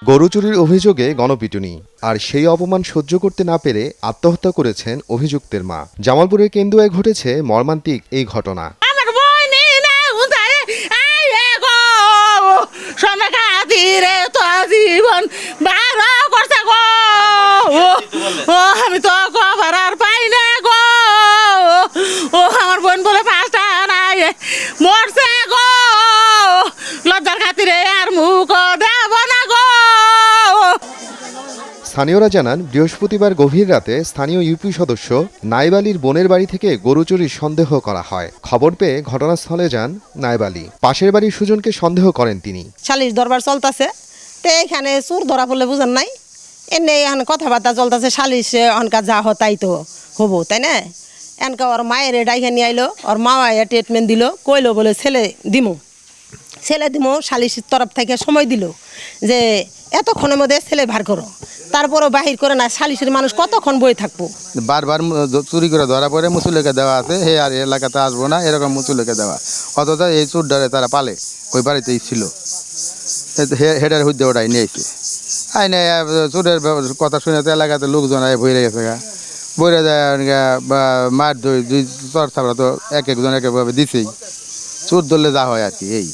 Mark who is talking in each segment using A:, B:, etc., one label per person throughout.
A: গরু চুরির অভিযোগে গণপিটুনি, আর সেই অপমান সহ্য করতে না পেরে আত্মহত্যা করেছেন অভিযুক্তের মা। জামালপুরের কেন্দুয়ায় ঘটেছে মর্মান্তিক এই ঘটনা।
B: আমি তো খবর আর পাই না গো। ও আমার বোন বলে 5টা নাই মরছে গো। লজ্জার খাতিরে আর মুখ দেব না গো।
A: স্থানীয়রা জানান, বৃহস্পতিবার গভীর রাতে স্থানীয় ইউপি সদস্য নায়েব আলীর বোনের বাড়ি থেকে গরু চুরির সন্দেহ করা হয়। খবর পেয়ে ঘটনাস্থলে যান নায়েব আলী। পাশের বাড়ির সুজনকে সন্দেহ করেন তিনি।
C: সালিশ দরবার চলতেছে, তো এখানে চোর ধরা পড়লে বুঝেন নাই, এনে এখন কথাবার্তা চলতেছে, সালিশে অনকা যা হতাই তো হবো, তাই না? এনকা ওর মায়ের ডাইকে নিয়ে আইলো, ওর মা ট্রিটমেন্ট দিল, কইলো বলে ছেলে দিমু সালিশের তরফ থেকে সময় দিল যে এতক্ষণের মধ্যে ছেলে ভার করো। তারপরও বাহির করে না, সালিশের মানুষ কতক্ষণ বই থাকবো।
D: বারবার চুরি করে ধরা পড়ে মুচুলেকে দেওয়া আছে, হে আর এলাকাতে আসবো না এরকম মুচুলেকে দেওয়া, অথচ এই চুরডারে তারা পালে ওই বাড়িতেই ছিল, হেডের হুদ্দে ওটাই নিয়েছে। আইনে চুরের কথা শুনে তো এলাকাতে লোকজন বইরে গেছে গা, বইরে যায় মার দুই চর থাকলে তো এক একজন এক একভাবে দিছেই, চোর ধরলে যা হয় আর কি। এই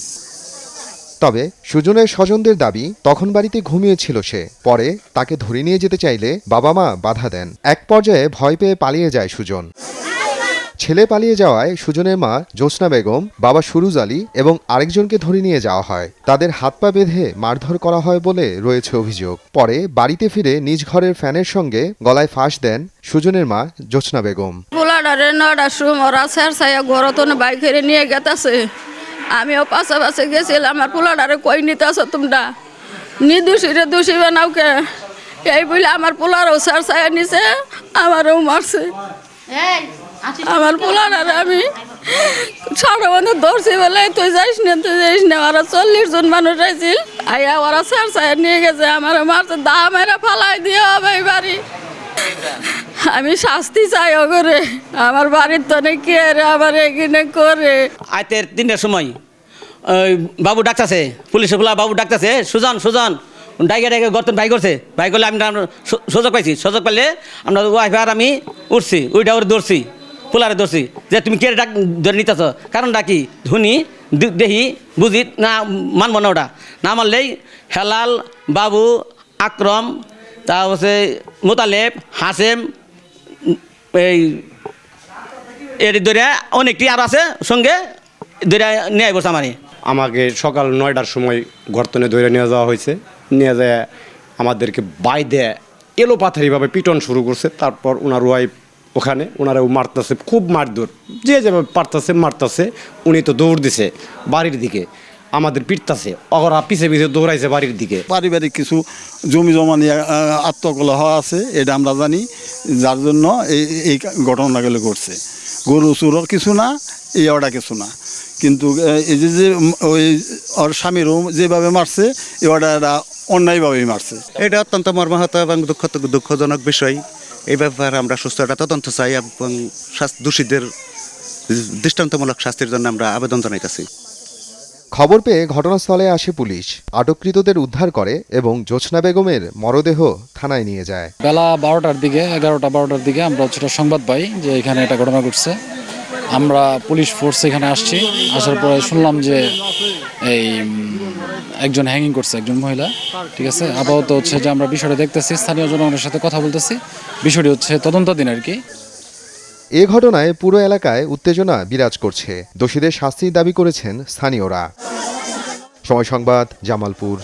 A: তবে সুজনের স্বজনদের দাবি, তখন বাড়িতে ঘুমিয়েছিল সে। পরে তাকে ধরে নিয়ে যেতে চাইলে বাবা মা বাধা দেন। এক পর্যায়ে ভয় পেয়ে পালিয়ে যায় সুজন। ছেলে পালিয়ে যাওয়ায় সুজনের মা জ্যোৎস্না বেগম, বাবা সুরুজ আলী এবং আরেকজনকে ধরে নিয়ে যাওয়া হয়। তাদের হাত পা বেঁধে মারধর করা হয় বলে রয়েছে অভিযোগ। পরে বাড়িতে ফিরে নিজ ঘরের ফ্যানের সঙ্গে গলায় ফাঁস দেন সুজনের মা জ্যোৎস্না বেগম।
E: পোলাডারে নটার সময় ওরা ছায়া গরতন বাইক হেরে নিয়ে গেতেছে। আমিও পাশাপাশি গেছিলাম, আমার পোলাডারে কই নিতে আসো তোমরা, নির্দোষীরে দোষী বানাও কে, এই বলে আমার পোলারও ছায়া নিছে, আমারও মারছে। আমার পোলাডারে আমি ছাড়া বন্ধু ধরছি বলে তুই যাইস না ওরা 40 জন মানুষ আইছিল, আইয়া ওরা ছায়া নিয়ে গেছে, আমার মারছে, দা মেরে ফালাই দিয়ে হবে এই বাড়ি। আমি শাস্তি চাই ওগরে, আমার বাড়ির তো কে রে আবার এখানে করে।
F: আইতের 3টার সময় ওই বাবু ডাকতেছে, পুলিশে বলা বাবু ডাকতেছে, সুজন ডাইকে গর্তন ভাই করছে, ভাই করলে আমি সুযোগ পাইছি, সুযোগ পাইলে আমরা ওয়াইফার আমি উঠছি, ওইটা ওর ধরছি, পোলারে ধরছি যে তুমি কে ডাক ধরে নিতেছ, কারণ ডাকি ধুনি দেহি বুঝি না, মানব না, ওটা না মানলেই হেলাল, বাবু, আকরম, তা হচ্ছে মোতালেব, হাসেম, এই এর ধরে অনেকটি আর আছে সঙ্গে ধরে নিয়ে বসে
G: আমাকে সকাল 9টার সময় গর্তনে ধরে নিয়ে যাওয়া হয়েছে। নিয়ে যায় আমাদেরকে বাইদে এলোপাথারিভাবে পিটন শুরু করছে। তারপর ওনার ওয়াইফ ওখানে, ওনারাও মারতেছে, খুব মারধর, যে যেভাবে পারতেছে মারতেছে। উনি তো দৌড় দিছে বাড়ির দিকে, আমাদের পিটতেছে, ওরা পিছে পিছে দৌড়াইছে বাড়ির দিকে।
H: পারিবারিক কিছু জমি জমা নিয়ে আত্মকলহ আছে, এটা আমরা জানি, যার জন্য এই ঘটনাগুলো ঘটছে। গরু চুরোর কিছু না, এই ওটা কিছু না, কিন্তু এই যে ওই ওর স্বামীরও যেভাবে মারছে, ওটা অন্যায়ভাবেই মারছে।
I: এটা অত্যন্ত মর্মাহত এবং দুঃখজনক বিষয়। এই ব্যাপারে আমরা সুস্থ একটা তদন্ত চাই এবং দোষীদের দৃষ্টান্তমূলক শাস্তির জন্য আমরা আবেদন জানাইতেছি।
A: খবর পেয়ে ঘটনাস্থলে আসে পুলিশ, আটককৃতদের উদ্ধার করে এবং জ্যোৎস্না বেগমের মরদেহ থানায় নিয়ে যায়।
J: বেলা 12টার দিকে, 11টা-12টার দিকে আমরা সেটা সংবাদ পাই যে এখানে একটা ঘটনা ঘটছে। আমরা পুলিশ ফোর্স এখানে আসছি, আসার পরে শুনলাম যে এই একজন হ্যাঙ্গিং করছে, একজন মহিলা, ঠিক আছে। আপাতত হচ্ছে যে আমরা বিষয়টা দেখতেছি, স্থানীয় জনগণের সাথে কথা বলতেছি, বিষয়টি হচ্ছে তদন্তাধীন আর কি।
A: এ ঘটনায় পুরো এলাকায় উত্তেজনা বিরাজ করছে। দোষীদের শাস্তির দাবি করেছেন স্থানীয়রা। সময় সংবাদ, জামালপুর।